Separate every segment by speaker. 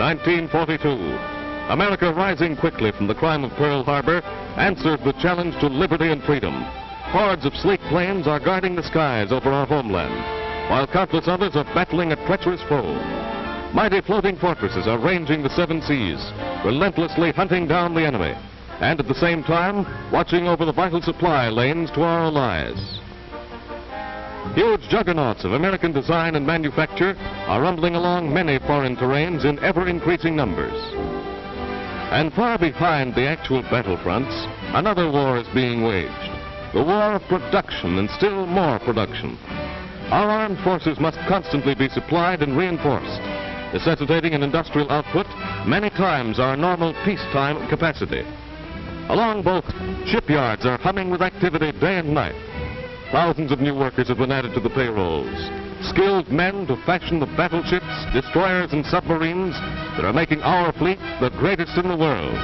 Speaker 1: 1942. America, rising quickly from the crime of Pearl Harbor, answered the challenge to liberty and freedom. Hordes of sleek planes are guarding the skies over our homeland, while countless others are battling a treacherous foe. Mighty floating fortresses are ranging the seven seas, relentlessly hunting down the enemy, and at the same time, watching over the vital supply lanes to our allies. Huge juggernauts of American design and manufacture are rumbling along many foreign terrains in ever-increasing numbers. And far behind the actual battlefronts, another war is being waged, the war of production and still more production. Our armed forces must constantly be supplied and reinforced, necessitating an industrial output many times our normal peacetime capacity. Along both, shipyards are humming with activity day and night. Thousands of new workers have been added to the payrolls, skilled men to fashion the battleships, destroyers, and submarines that are making our fleet the greatest in the world.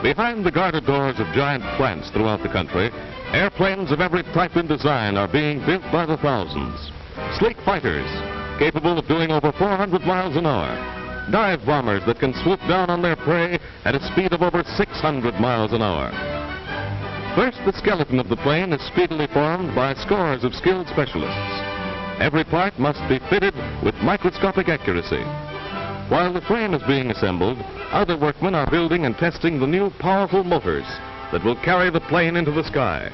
Speaker 1: Behind the guarded doors of giant plants throughout the country, airplanes of every type and design are being built by the thousands. Sleek fighters, capable of doing over 400 miles an hour. Dive bombers that can swoop down on their prey at a speed of over 600 miles an hour. First, the skeleton of the plane is speedily formed by scores of skilled specialists. Every part must be fitted with microscopic accuracy. While the frame is being assembled, other workmen are building and testing the new powerful motors that will carry the plane into the sky.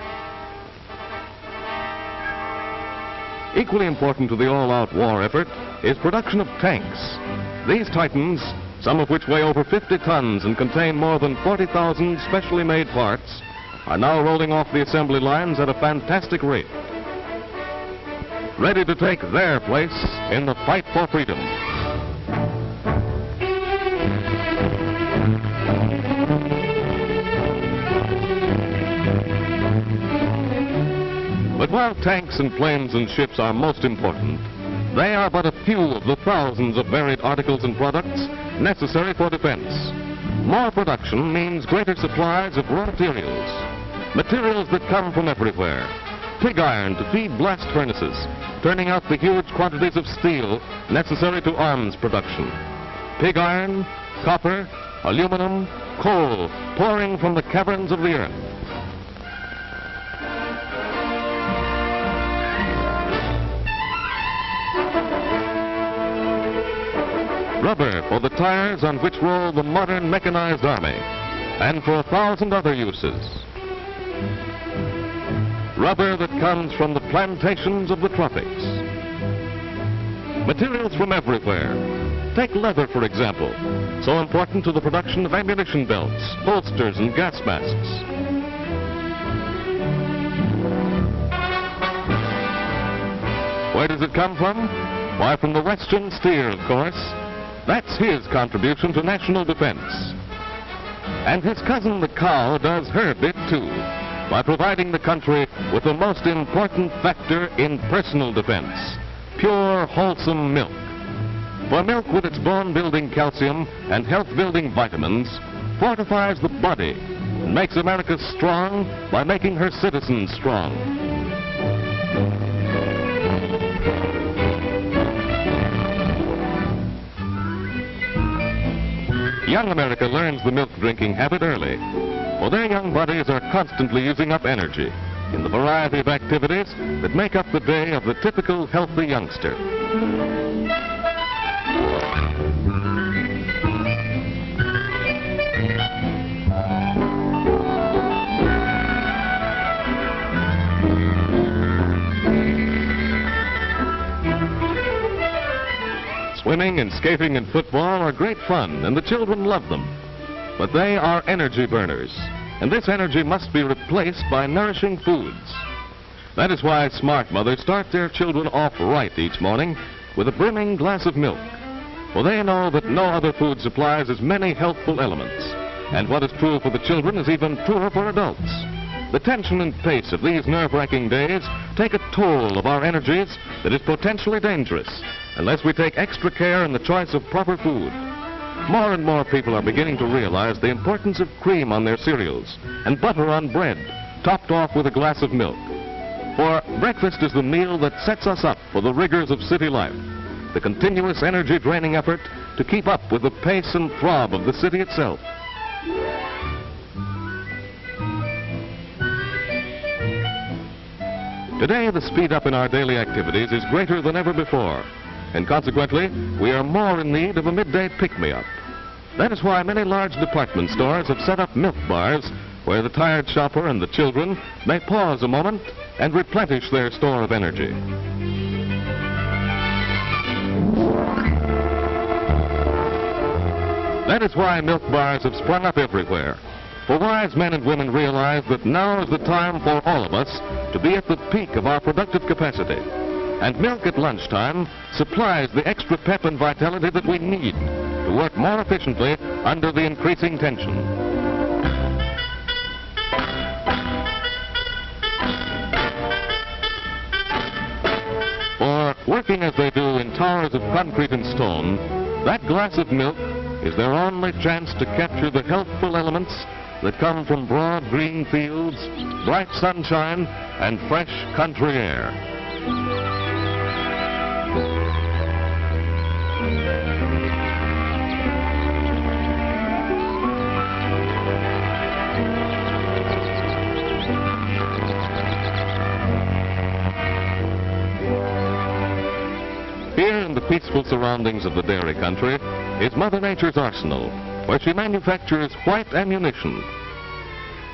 Speaker 1: Equally important to the all-out war effort is production of tanks. These Titans, some of which weigh over 50 tons and contain more than 40,000 specially made parts, are now rolling off the assembly lines at a fantastic rate, ready to take their place in the fight for freedom. But while tanks and planes and ships are most important, they are but a few of the thousands of varied articles and products necessary for defense. More production means greater supplies of raw materials, materials that come from everywhere. Pig iron to feed blast furnaces, turning out the huge quantities of steel necessary to arms production. Pig iron, copper, aluminum, coal pouring from the caverns of the earth. Rubber for the tires on which roll the modern mechanized army, and for 1,000 other uses. Rubber that comes from the plantations of the tropics. Materials from everywhere. Take leather, for example, so important to the production of ammunition belts, holsters, and gas masks. Where does it come from? Why, from the Western steer, of course. That's his contribution to national defense. And his cousin the cow does her bit too, by providing the country with the most important factor in personal defense, pure, wholesome milk. For milk, with its bone-building calcium and health-building vitamins, fortifies the body and makes America strong by making her citizens strong. Young America learns the milk-drinking habit early, for their young bodies are constantly using up energy in the variety of activities that make up the day of the typical healthy youngster. Swimming and skating and football are great fun, and the children love them. But they are energy burners, and this energy must be replaced by nourishing foods. That is why smart mothers start their children off right each morning with a brimming glass of milk, for they know that no other food supplies as many healthful elements, and what is true for the children is even truer for adults. The tension and pace of these nerve-wracking days take a toll of our energies that is potentially dangerous unless we take extra care in the choice of proper food. More and more people are beginning to realize the importance of cream on their cereals and butter on bread, topped off with a glass of milk. For breakfast is the meal that sets us up for the rigors of city life, the continuous energy-draining effort to keep up with the pace and throb of the city itself. Today, the speed up in our daily activities is greater than ever before, and consequently, we are more in need of a midday pick-me-up. That is why many large department stores have set up milk bars where the tired shopper and the children may pause a moment and replenish their store of energy. That is why milk bars have sprung up everywhere. For wise men and women realize that now is the time for all of us to be at the peak of our productive capacity. And milk at lunchtime supplies the extra pep and vitality that we need to work more efficiently under the increasing tension. For working as they do in towers of concrete and stone, that glass of milk is their only chance to capture the healthful elements that come from broad green fields, bright sunshine, and fresh country air. Here in the peaceful surroundings of the dairy country is Mother Nature's arsenal, where she manufactures white ammunition.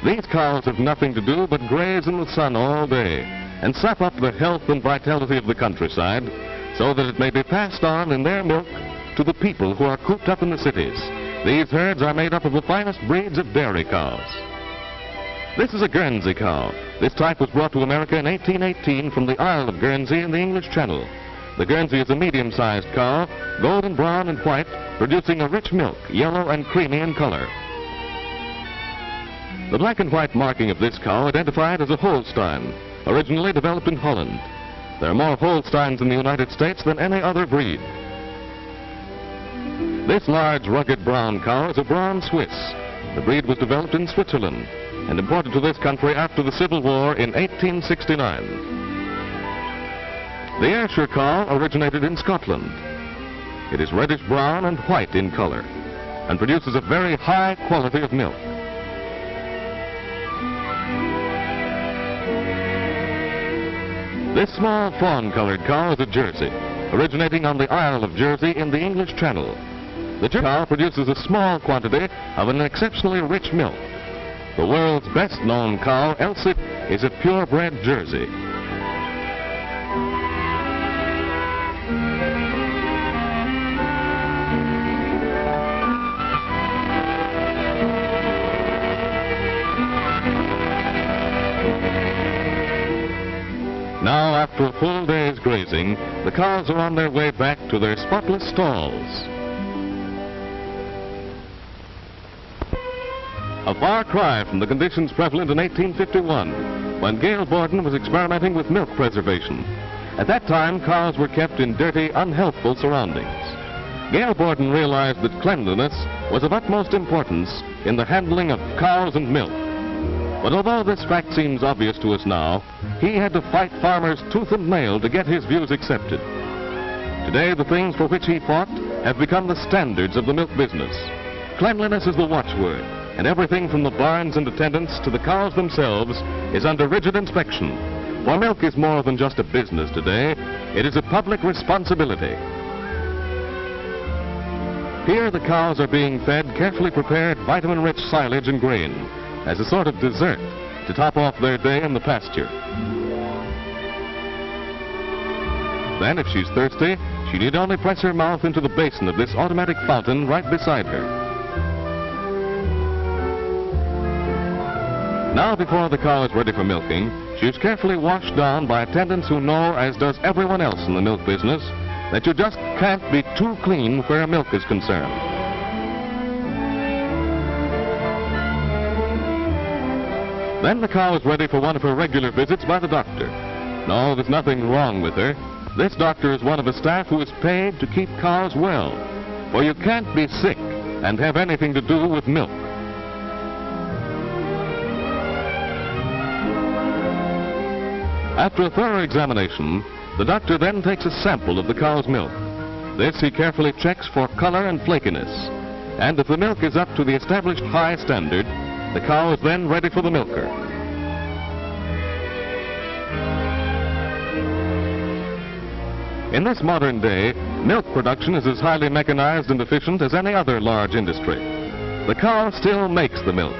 Speaker 1: These cows have nothing to do but graze in the sun all day and sap up the health and vitality of the countryside so that it may be passed on in their milk to the people who are cooped up in the cities. These herds are made up of the finest breeds of dairy cows. This is a Guernsey cow. This type was brought to America in 1818 from the Isle of Guernsey in the English Channel. The Guernsey is a medium-sized cow, golden brown and white, producing a rich milk, yellow and creamy in color. The black and white marking of this cow identified as a Holstein, originally developed in Holland. There are more Holsteins in the United States than any other breed. This large, rugged brown cow is a brown Swiss. The breed was developed in Switzerland and imported to this country after the Civil War in 1869. The Ayrshire cow originated in Scotland. It is reddish brown and white in color and produces a very high quality of milk. This small fawn-colored cow is a Jersey, originating on the Isle of Jersey in the English Channel. The Jersey cow produces a small quantity of an exceptionally rich milk. The world's best-known cow, Elsie, is a purebred Jersey. Now, after a full day's grazing, the cows are on their way back to their spotless stalls. A far cry from the conditions prevalent in 1851, when Gail Borden was experimenting with milk preservation. At that time, cows were kept in dirty, unhealthful surroundings. Gail Borden realized that cleanliness was of utmost importance in the handling of cows and milk. But although this fact seems obvious to us now, he had to fight farmers tooth and nail to get his views accepted. Today, the things for which he fought have become the standards of the milk business. Cleanliness is the watchword, and everything from the barns and attendants to the cows themselves is under rigid inspection. For milk is more than just a business today, it is a public responsibility. Here the cows are being fed carefully prepared vitamin-rich silage and grain as a sort of dessert to top off their day in the pasture. Then, if she's thirsty, she need only press her mouth into the basin of this automatic fountain right beside her. Now, before the cow is ready for milking, she is carefully washed down by attendants who know, as does everyone else in the milk business, that you just can't be too clean where milk is concerned. Then the cow is ready for one of her regular visits by the doctor. No, there's nothing wrong with her. This doctor is one of a staff who is paid to keep cows well. For you can't be sick and have anything to do with milk. After a thorough examination, the doctor then takes a sample of the cow's milk. This he carefully checks for color and flakiness. And if the milk is up to the established high standard, the cow is then ready for the milker. In this modern day, milk production is as highly mechanized and efficient as any other large industry. The cow still makes the milk,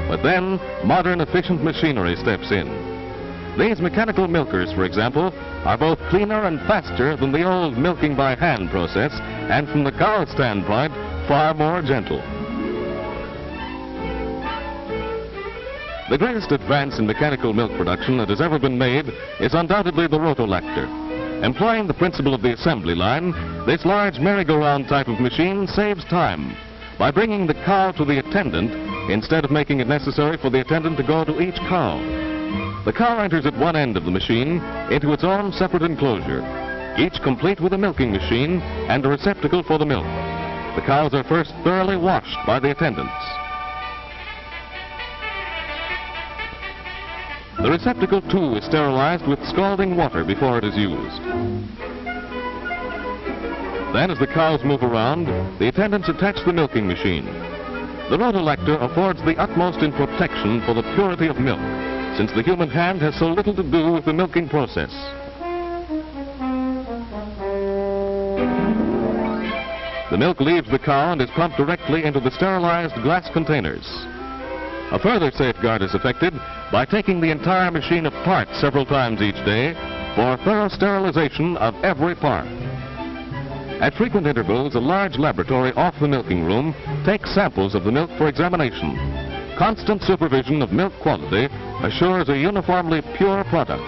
Speaker 1: but then modern efficient machinery steps in. These mechanical milkers, for example, are both cleaner and faster than the old milking by hand process, and from the cow's standpoint, far more gentle. The greatest advance in mechanical milk production that has ever been made is undoubtedly the rotolactor. Employing the principle of the assembly line, this large merry-go-round type of machine saves time by bringing the cow to the attendant instead of making it necessary for the attendant to go to each cow. The cow enters at one end of the machine into its own separate enclosure, each complete with a milking machine and a receptacle for the milk. The cows are first thoroughly washed by the attendants. The receptacle, too, is sterilized with scalding water before it is used. Then, as the cows move around, the attendants attach the milking machine. The rotolactor affords the utmost in protection for the purity of milk, since the human hand has so little to do with the milking process. The milk leaves the cow and is pumped directly into the sterilized glass containers. A further safeguard is effected by taking the entire machine apart several times each day for thorough sterilization of every part. At frequent intervals, a large laboratory off the milking room takes samples of the milk for examination. Constant supervision of milk quality assures a uniformly pure product.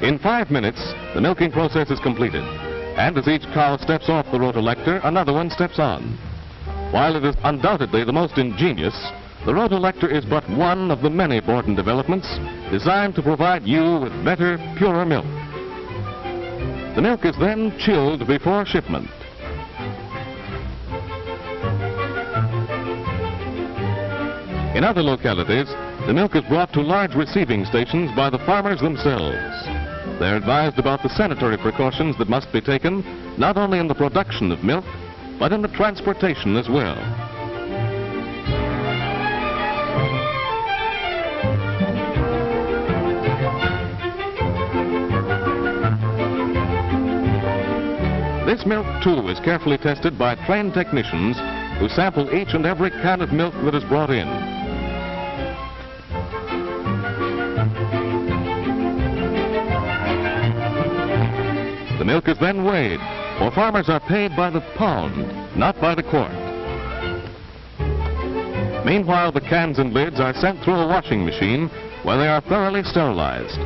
Speaker 1: In 5 minutes, the milking process is completed, and as each cow steps off the rotolactor, another one steps on. While it is undoubtedly the most ingenious, the rotolactor is but one of the many Borden developments designed to provide you with better, purer milk. The milk is then chilled before shipment. In other localities, the milk is brought to large receiving stations by the farmers themselves. They're advised about the sanitary precautions that must be taken, not only in the production of milk, but in the transportation as well. This milk, too, is carefully tested by trained technicians who sample each and every can of milk that is brought in. The milk is then weighed, for farmers are paid by the pound, not by the quart. Meanwhile, the cans and lids are sent through a washing machine where they are thoroughly sterilized.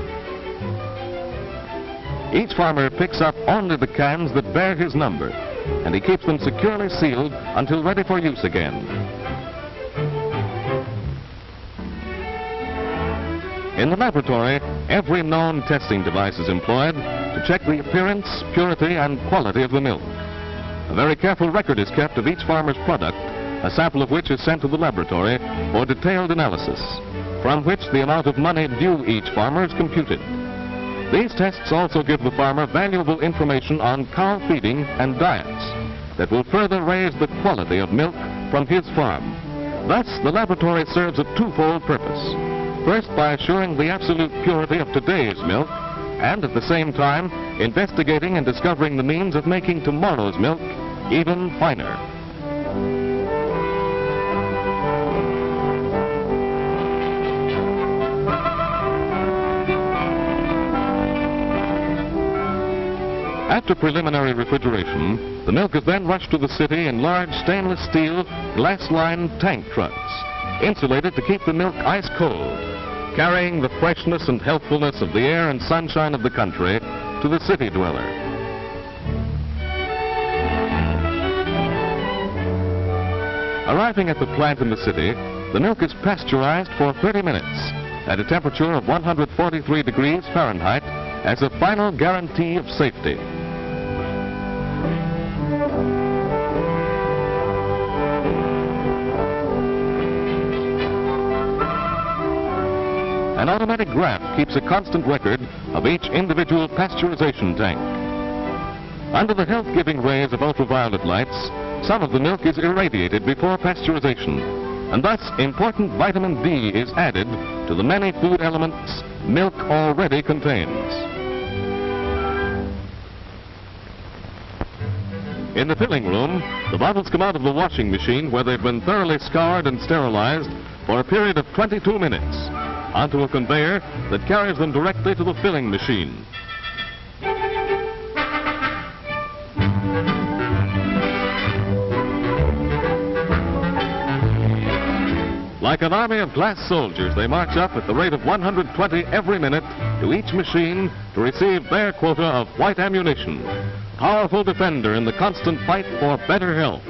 Speaker 1: Each farmer picks up only the cans that bear his number, and he keeps them securely sealed until ready for use again. In the laboratory, every known testing device is employed to check the appearance, purity, and quality of the milk. A very careful record is kept of each farmer's product, a sample of which is sent to the laboratory for detailed analysis, from which the amount of money due each farmer is computed. These tests also give the farmer valuable information on cow feeding and diets that will further raise the quality of milk from his farm. Thus, the laboratory serves a twofold purpose. First, by assuring the absolute purity of today's milk, and at the same time, investigating and discovering the means of making tomorrow's milk even finer. After preliminary refrigeration, the milk is then rushed to the city in large stainless steel, glass-lined tank trucks, insulated to keep the milk ice cold, carrying the freshness and healthfulness of the air and sunshine of the country to the city dweller. Arriving at the plant in the city, the milk is pasteurized for 30 minutes at a temperature of 143 degrees Fahrenheit as a final guarantee of safety. An automatic graph keeps a constant record of each individual pasteurization tank. Under the health-giving rays of ultraviolet lights, some of the milk is irradiated before pasteurization, and thus important vitamin D is added to the many food elements milk already contains. In the filling room, the bottles come out of the washing machine where they've been thoroughly scoured and sterilized for a period of 22 minutes onto a conveyor that carries them directly to the filling machine. Like an army of glass soldiers, they march up at the rate of 120 every minute to each machine to receive their quota of white ammunition, powerful defender in the constant fight for better health.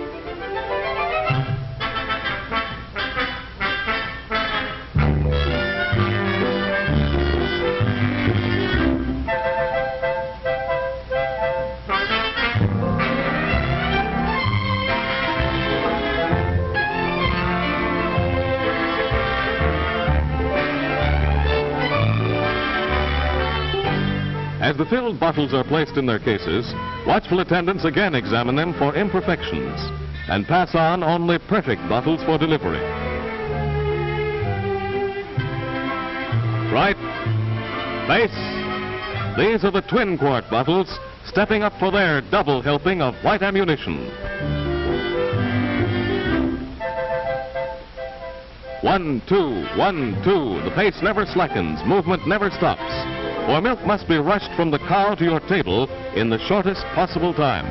Speaker 1: As the filled bottles are placed in their cases, watchful attendants again examine them for imperfections and pass on only perfect bottles for delivery. Right, face. These are the twin quart bottles stepping up for their double helping of white ammunition. 1, 2, 1, 2. The pace never slackens, movement never stops. For milk must be rushed from the cow to your table in the shortest possible time.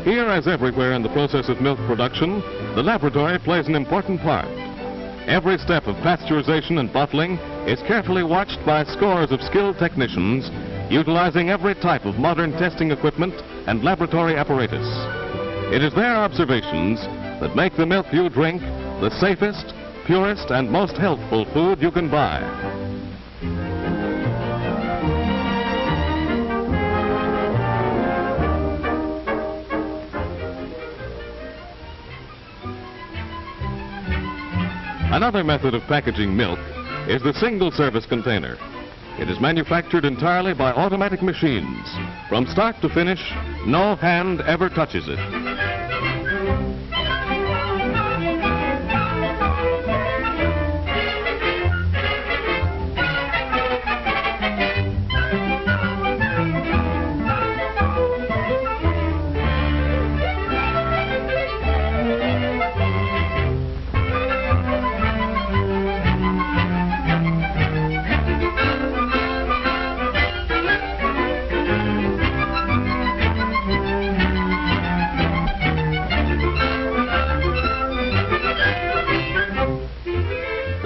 Speaker 1: Here, as everywhere in the process of milk production, the laboratory plays an important part. Every step of pasteurization and bottling is carefully watched by scores of skilled technicians, utilizing every type of modern testing equipment and laboratory apparatus. It is their observations that make the milk you drink the safest, purest, and most healthful food you can buy. Another method of packaging milk is the single-service container. It is manufactured entirely by automatic machines. From start to finish, no hand ever touches it.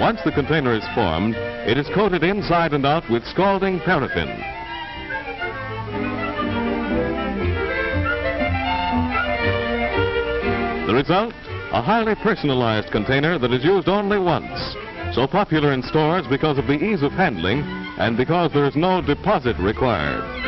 Speaker 1: Once the container is formed, it is coated inside and out with scalding paraffin. The result? A highly personalized container that is used only once. So popular in stores because of the ease of handling and because there is no deposit required.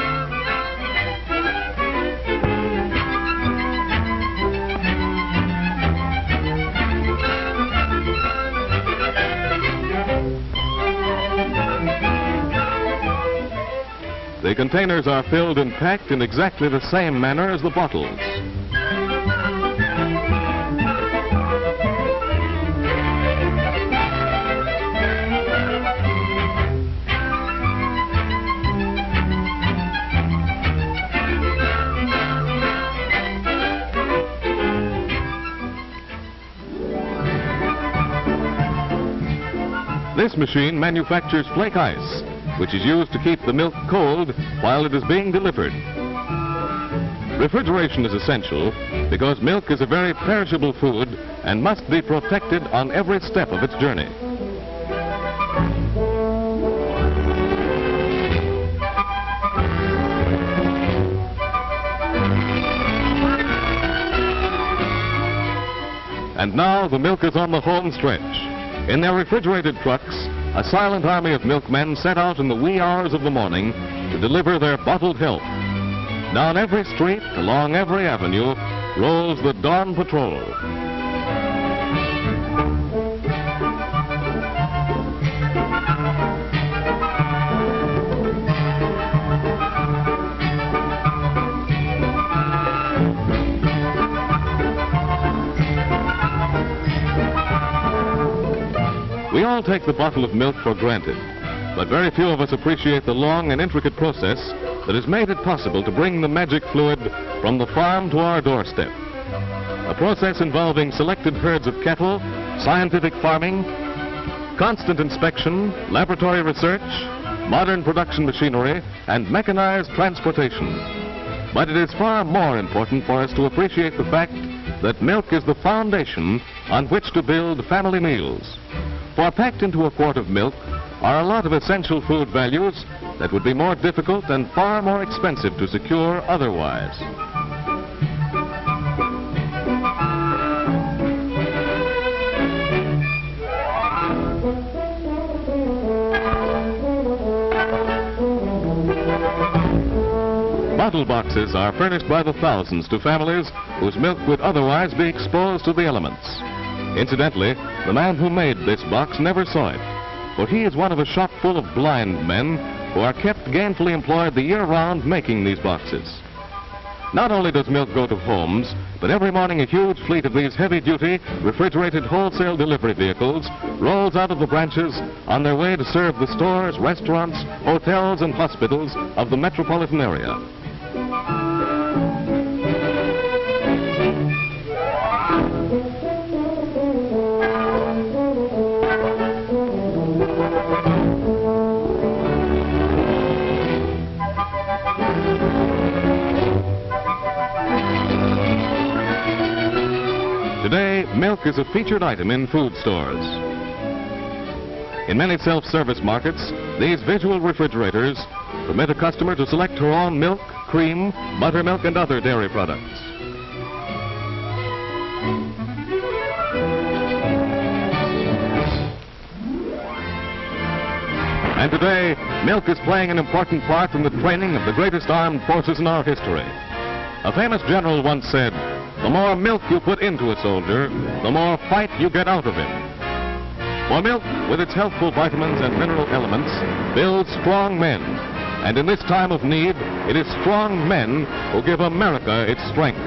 Speaker 1: The containers are filled and packed in exactly the same manner as the bottles. This machine manufactures flake ice, which is used to keep the milk cold while it is being delivered. Refrigeration is essential because milk is a very perishable food and must be protected on every step of its journey. And now the milk is on the home stretch. In their refrigerated trucks, a silent army of milkmen set out in the wee hours of the morning to deliver their bottled help. Down every street, along every avenue, rolls the dawn patrol. We all take the bottle of milk for granted, but very few of us appreciate the long and intricate process that has made it possible to bring the magic fluid from the farm to our doorstep. A process involving selected herds of cattle, scientific farming, constant inspection, laboratory research, modern production machinery, and mechanized transportation. But it is far more important for us to appreciate the fact that milk is the foundation on which to build family meals. For packed into a quart of milk are a lot of essential food values that would be more difficult and far more expensive to secure otherwise. Bottle boxes are furnished by the thousands to families whose milk would otherwise be exposed to the elements. Incidentally, the man who made this box never saw it, for he is one of a shop full of blind men who are kept gainfully employed the year round making these boxes. Not only does milk go to homes, but every morning a huge fleet of these heavy-duty, refrigerated wholesale delivery vehicles rolls out of the branches on their way to serve the stores, restaurants, hotels, and hospitals of the metropolitan area. Today, milk is a featured item in food stores. In many self-service markets, these visual refrigerators permit a customer to select her own milk, cream, buttermilk, and other dairy products. And today, milk is playing an important part in the training of the greatest armed forces in our history. A famous general once said, "The more milk you put into a soldier, the more fight you get out of him." For milk, with its healthful vitamins and mineral elements, builds strong men. And in this time of need, it is strong men who give America its strength.